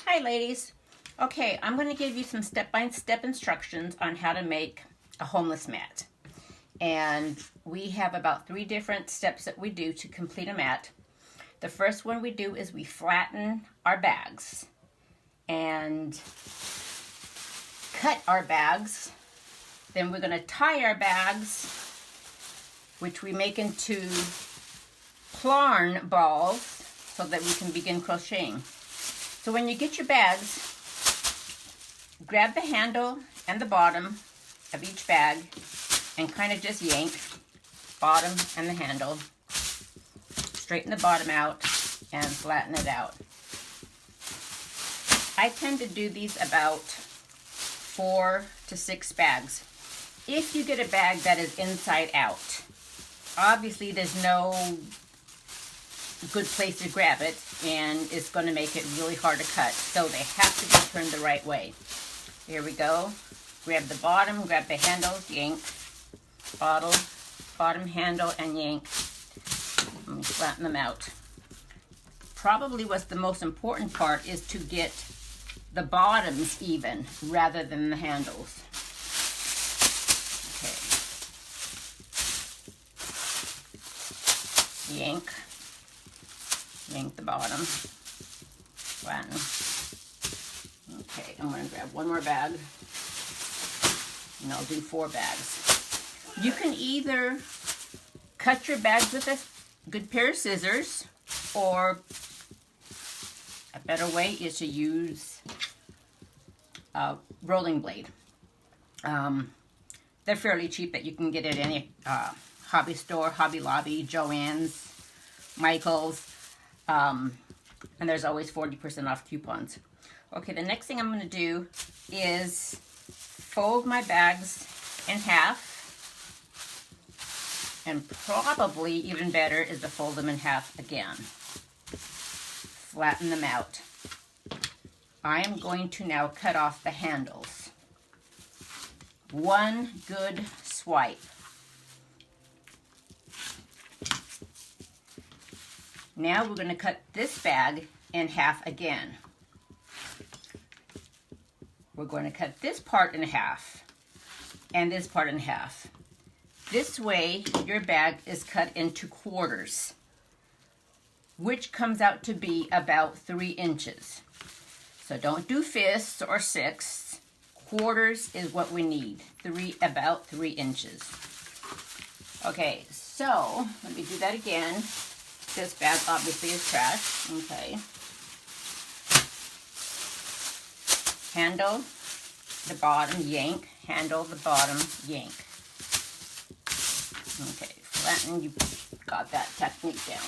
Hi ladies. Okay, I'm going to give you some step-by-step instructions on how to make a homeless mat. And we have about 3 different steps that we do to complete a mat. The first one we do is we flatten our bags and cut our bags. Then we're going to tie our bags, which we make into yarn balls so that we can begin crocheting. So when you get your bags, grab the handle and the bottom of each bag and kind of just yank bottom and the handle. Straighten the bottom out and flatten it out. I tend to do these about 4 to 6 bags. If you get a bag that is inside out, obviously there's no good place to grab it and it's going to make it really hard to cut, so they have to be turned the right way. Here we go. Grab the bottom, grab the handles, yank, bottom handle and yank. Let me flatten them out. Probably what's the most important part is to get the bottoms even rather than the handles. Okay. Yank the bottom, flatten. Okay, I'm going to grab one more bag, and I'll do 4 bags. You can either cut your bags with a good pair of scissors, or a better way is to use a rolling blade. They're fairly cheap, that you can get at any hobby store, Hobby Lobby, Joann's, Michael's. And there's always 40% off coupons. Okay, the next thing I'm going to do is fold my bags in half. And probably even better is to fold them in half again. Flatten them out. I am going to now cut off the handles. One good swipe. Now we're going to cut this bag in half again. We're going to cut this part in half and this part in half. This way your bag is cut into quarters, which comes out to be about 3 inches. So don't do fifths or sixths. Quarters is what we need. About 3 inches. Okay, so let me do that again. This bag obviously is trash. Okay. Handle the bottom, yank. Handle the bottom, yank. Okay, flatten. You got that technique down.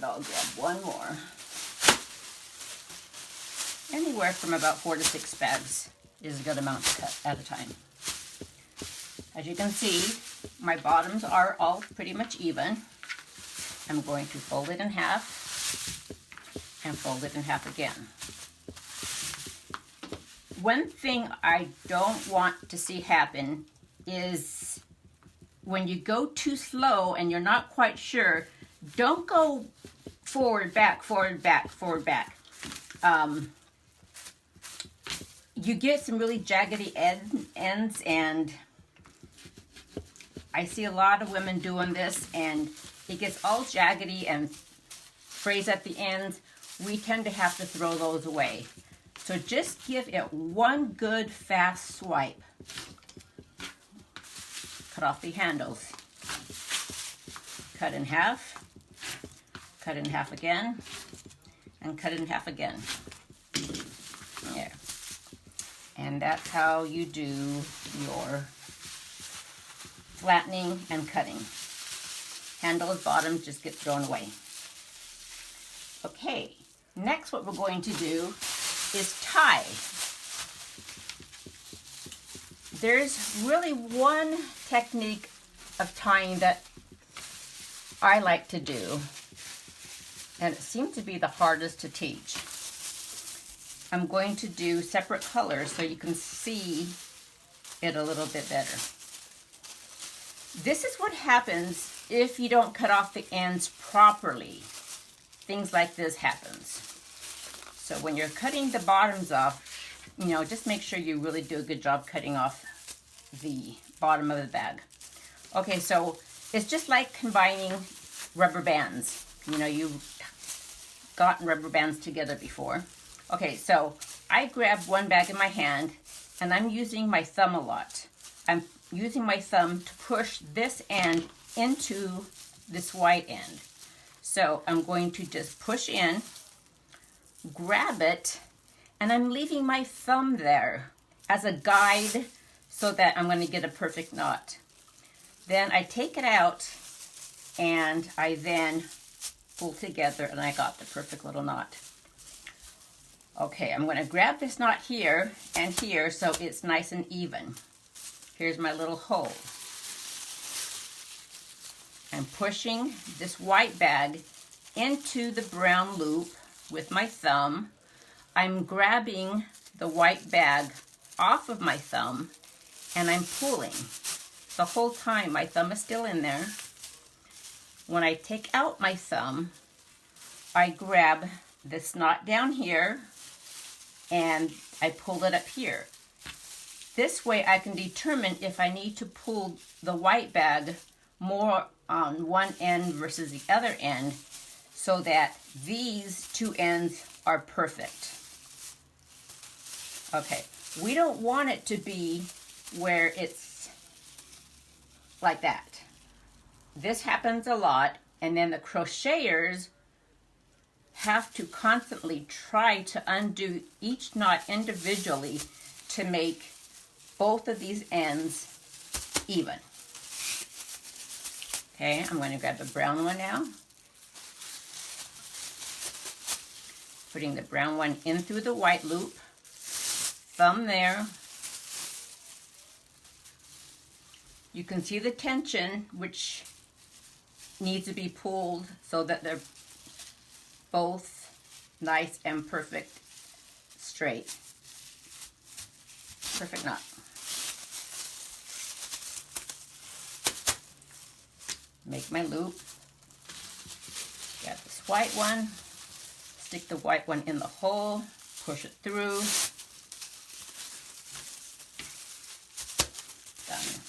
I'll grab one more. Anywhere from about 4 to 6 bags is a good amount to cut at a time. As you can see, my bottoms are all pretty much even. I'm going to fold it in half and fold it in half again. One thing I don't want to see happen is when you go too slow and you're not quite sure, don't go forward, back, forward, back, forward, back. You get some really jaggedy ends, and I see a lot of women doing this, and it gets all jaggedy and frays at the ends. We tend to have to throw those away. So just give it one good fast swipe. Cut off the handles. Cut in half. Cut in half again, and cut in half again. There. And that's how you do your flattening and cutting. Handles, bottom just get thrown away. Okay, next what we're going to do is tie. There's really one technique of tying that I like to do, and it seemed to be the hardest to teach. I'm going to do separate colors so you can see it a little bit better. This is what happens if you don't cut off the ends properly. Things like this happens. So when you're cutting the bottoms off, you know, just make sure you really do a good job cutting off the bottom of the bag. Okay, so it's just like combining rubber bands. You know, you've gotten rubber bands together before. Okay, so I grabbed one bag in my hand, and I'm using my thumb a lot. I'm using my thumb to push this end into this white end. So I'm going to just push in, grab it, and I'm leaving my thumb there as a guide so that I'm going to get a perfect knot. Then I take it out, and I then pull together, and I got the perfect little knot. Okay, I'm going to grab this knot here and here so it's nice and even. Here's my little hole. I'm pushing this white bag into the brown loop with my thumb. I'm grabbing the white bag off of my thumb, and I'm pulling. The whole time my thumb is still in there. When I take out my thumb, I grab this knot down here and I pull it up here. This way I can determine if I need to pull the white bag more on one end versus the other end so that these two ends are perfect. Okay, we don't want it to be where it's like that. This happens a lot, and then the crocheters have to constantly try to undo each knot individually to make both of these ends even. Okay, I'm going to grab the brown one now. Putting the brown one in through the white loop. Thumb there. You can see the tension, which needs to be pulled so that they're both nice and perfect straight. Perfect knot. Make my loop. Got this white one. Stick the white one in the hole. Push it through. Done.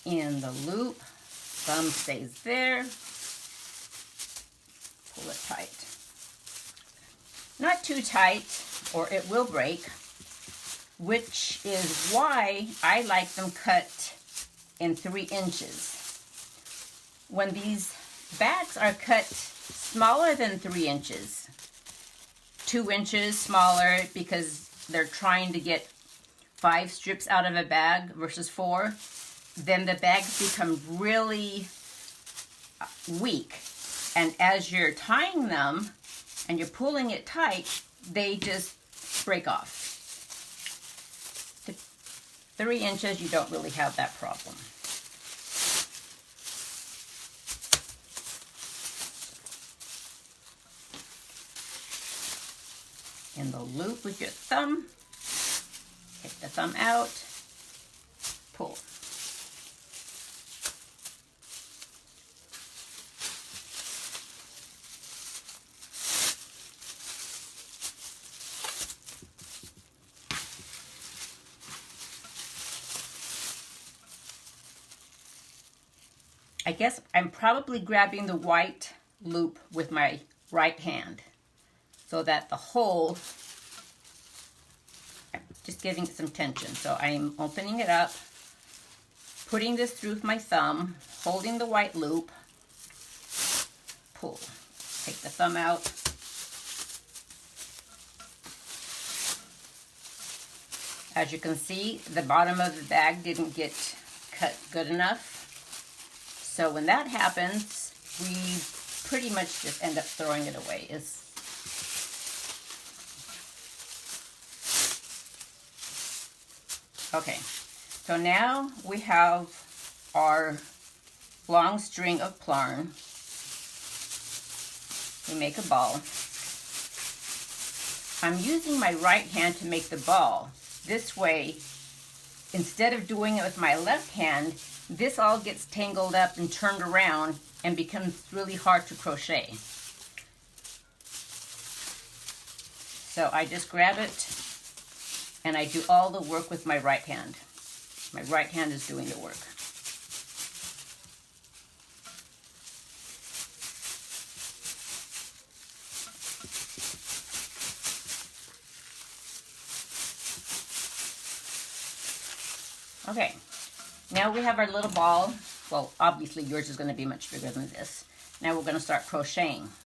In the loop, thumb stays there. Pull it tight. Not too tight or it will break, which is why I like them cut in 3 inches. When these bags are cut smaller than 3 inches, 2 inches smaller because they're trying to get 5 strips out of a bag versus 4, then the bags become really weak. And as you're tying them and you're pulling it tight, they just break off. 3 inches, you don't really have that problem. In the loop with your thumb, take the thumb out, pull. I guess I'm probably grabbing the white loop with my right hand so that the hole, I'm just giving it some tension. So I'm opening it up, putting this through with my thumb, holding the white loop, pull. Take the thumb out. As you can see, the bottom of the bag didn't get cut good enough. So when that happens, we pretty much just end up throwing it away. Okay, so now we have our long string of yarn. We make a ball. I'm using my right hand to make the ball. This way, instead of doing it with my left hand, this all gets tangled up and turned around and becomes really hard to crochet. So I just grab it and I do all the work with my right hand. My right hand is doing the work. Okay, now we have our little ball. Well, obviously yours is going to be much bigger than this. Now we're going to start crocheting.